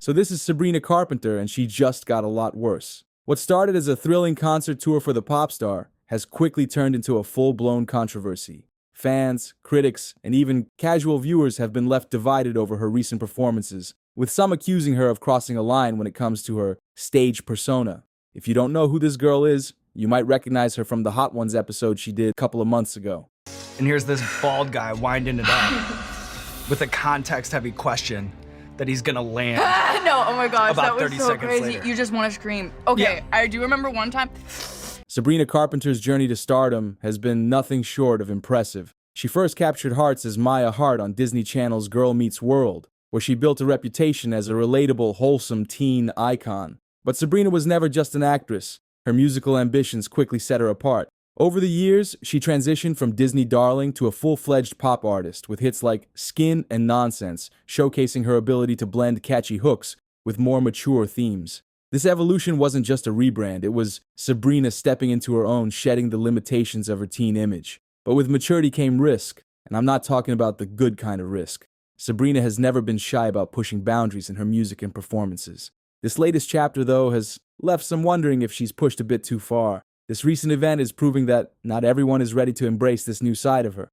So this is Sabrina Carpenter, and she just got a lot worse. What started as a thrilling concert tour for the pop star has quickly turned into a full-blown controversy. Fans, critics, and even casual viewers have been left divided over her recent performances, with some accusing her of crossing a line when it comes to her stage persona. If you don't know who this girl is, you might recognize her from the Hot Ones episode she did a couple of months ago. And here's this bald guy winding it up with a context-heavy question that he's gonna land. No, oh my gosh, about that was 30 so seconds crazy. later. You just want to scream. Okay, Yeah. I do remember one time. Sabrina Carpenter's journey to stardom has been nothing short of impressive. She first captured hearts as Maya Hart on Disney Channel's Girl Meets World, where she built a reputation as a relatable, wholesome teen icon. But Sabrina was never just an actress. Her musical ambitions quickly set her apart. Over the years, she transitioned from Disney darling to a full-fledged pop artist with hits like Skin and Nonsense, showcasing her ability to blend catchy hooks with more mature themes. This evolution wasn't just a rebrand, it was Sabrina stepping into her own, shedding the limitations of her teen image. But with maturity came risk, and I'm not talking about the good kind of risk. Sabrina has never been shy about pushing boundaries in her music and performances. This latest chapter, though, has left some wondering if she's pushed a bit too far. This recent event is proving that not everyone is ready to embrace this new side of her.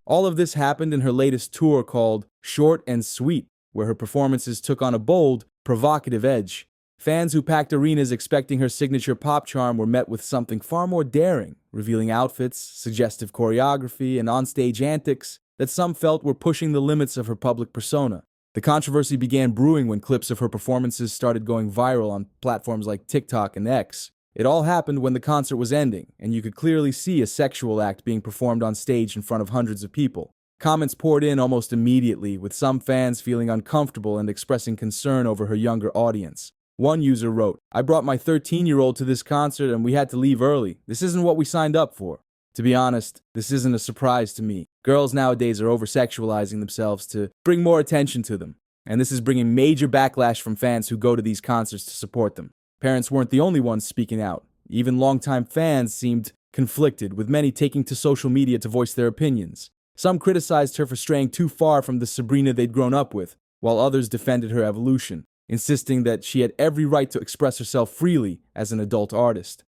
All of this happened in her latest tour called Short and Sweet, where her performances took on a bold, provocative edge. Fans who packed arenas expecting her signature pop charm were met with something far more daring, revealing outfits, suggestive choreography, and onstage antics that some felt were pushing the limits of her public persona. The controversy began brewing when clips of her performances started going viral on platforms like TikTok and X. It all happened when the concert was ending, and you could clearly see a sexual act being performed on stage in front of hundreds of people. Comments poured in almost immediately, with some fans feeling uncomfortable and expressing concern over her younger audience. One user wrote, "I brought my 13-year-old to this concert and we had to leave early. This isn't what we signed up for." To be honest, this isn't a surprise to me. Girls nowadays are over-sexualizing themselves to bring more attention to them. And this is bringing major backlash from fans who go to these concerts to support them. Parents weren't the only ones speaking out. Even longtime fans seemed conflicted, with many taking to social media to voice their opinions. Some criticized her for straying too far from the Sabrina they'd grown up with, while others defended her evolution, insisting that she had every right to express herself freely as an adult artist.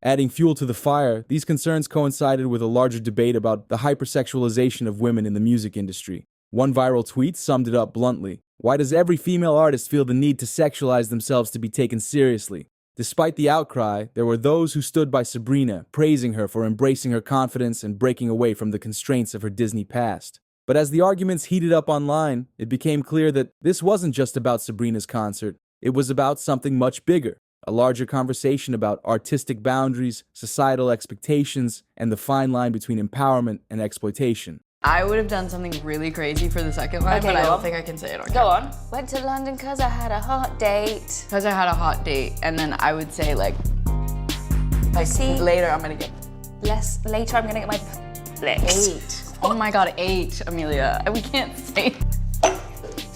Adding fuel to the fire, these concerns coincided with a larger debate about the hypersexualization of women in the music industry. One viral tweet summed it up bluntly. Why does every female artist feel the need to sexualize themselves to be taken seriously? Despite the outcry, there were those who stood by Sabrina, praising her for embracing her confidence and breaking away from the constraints of her Disney past. But as the arguments heated up online, it became clear that this wasn't just about Sabrina's concert. It was about something much bigger. A larger conversation about artistic boundaries, societal expectations, and the fine line between empowerment and exploitation. I would have done something really crazy for the second line, Okay, but I go don't on. think I can say it on Go camera. on. Went to London because I had a hot date. Because I had a hot date, and then I would say like See, later I'm gonna get later I'm gonna get my licked. 8. Oh my god, 8, Amelia. We can't say.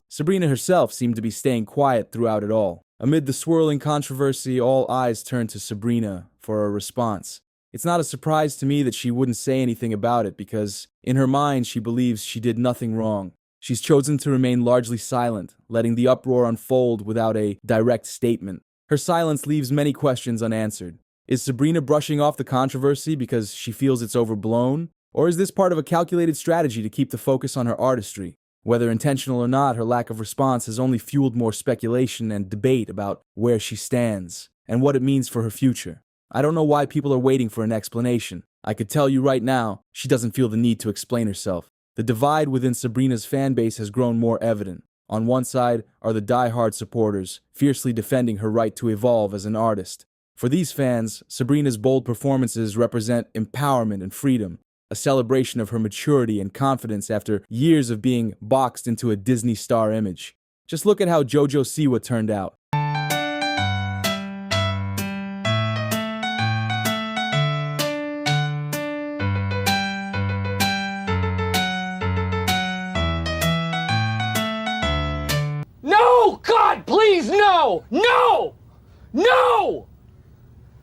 Sabrina herself seemed to be staying quiet throughout it all. Amid the swirling controversy, all eyes turned to Sabrina for a response. It's not a surprise to me that she wouldn't say anything about it because, in her mind, she believes she did nothing wrong. She's chosen to remain largely silent, letting the uproar unfold without a direct statement. Her silence leaves many questions unanswered. Is Sabrina brushing off the controversy because she feels it's overblown? Or is this part of a calculated strategy to keep the focus on her artistry? Whether intentional or not, her lack of response has only fueled more speculation and debate about where she stands and what it means for her future. I don't know why people are waiting for an explanation. I could tell you right now, she doesn't feel the need to explain herself. The divide within Sabrina's fan base has grown more evident. On one side are the die-hard supporters, fiercely defending her right to evolve as an artist. For these fans, Sabrina's bold performances represent empowerment and freedom, a celebration of her maturity and confidence after years of being boxed into a Disney star image. Just look at how JoJo Siwa turned out. Oh God, please, no! No! No!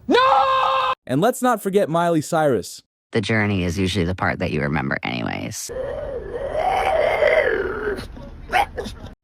No! And let's not forget Miley Cyrus. The journey is usually the part that you remember anyways.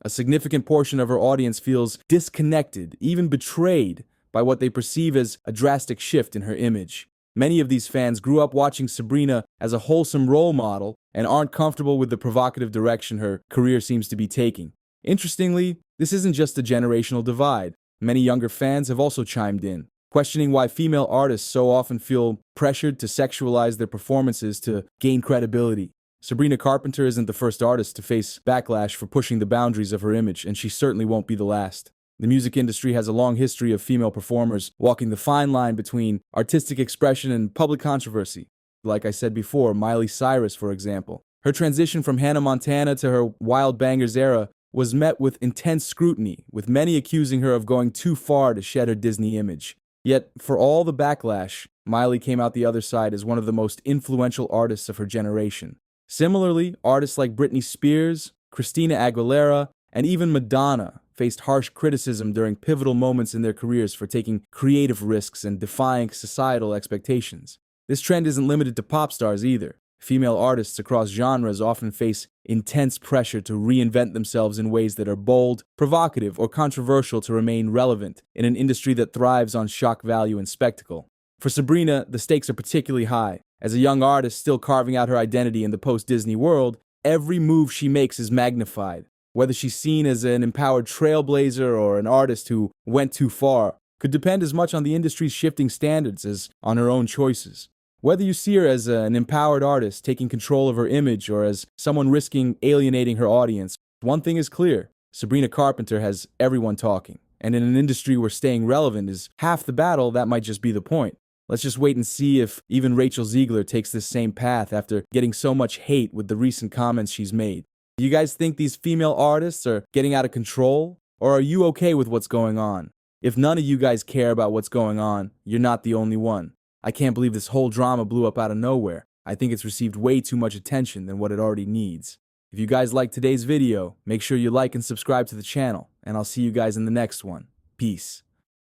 A significant portion of her audience feels disconnected, even betrayed, by what they perceive as a drastic shift in her image. Many of these fans grew up watching Sabrina as a wholesome role model and aren't comfortable with the provocative direction her career seems to be taking. Interestingly, this isn't just a generational divide. Many younger fans have also chimed in, questioning why female artists so often feel pressured to sexualize their performances to gain credibility. Sabrina Carpenter isn't the first artist to face backlash for pushing the boundaries of her image, and she certainly won't be the last. The music industry has a long history of female performers walking the fine line between artistic expression and public controversy. Like I said before, Miley Cyrus, for example. Her transition from Hannah Montana to her Wild Bangers era was met with intense scrutiny, with many accusing her of going too far to shed her Disney image. Yet, for all the backlash, Miley came out the other side as one of the most influential artists of her generation. Similarly, artists like Britney Spears, Christina Aguilera, and even Madonna faced harsh criticism during pivotal moments in their careers for taking creative risks and defying societal expectations. This trend isn't limited to pop stars either. Female artists across genres often face intense pressure to reinvent themselves in ways that are bold, provocative, or controversial to remain relevant in an industry that thrives on shock value and spectacle. For Sabrina, the stakes are particularly high. As a young artist still carving out her identity in the post-Disney world, every move she makes is magnified. Whether she's seen as an empowered trailblazer or an artist who went too far could depend as much on the industry's shifting standards as on her own choices. Whether you see her as an empowered artist taking control of her image or as someone risking alienating her audience, one thing is clear: Sabrina Carpenter has everyone talking. And in an industry where staying relevant is half the battle, that might just be the point. Let's just wait and see if even Rachel Ziegler takes this same path after getting so much hate with the recent comments she's made. Do you guys think these female artists are getting out of control? Or are you okay with what's going on? If none of you guys care about what's going on, you're not the only one. I can't believe this whole drama blew up out of nowhere. I think it's received way too much attention than what it already needs. If you guys liked today's video, make sure you like and subscribe to the channel, and I'll see you guys in the next one. Peace.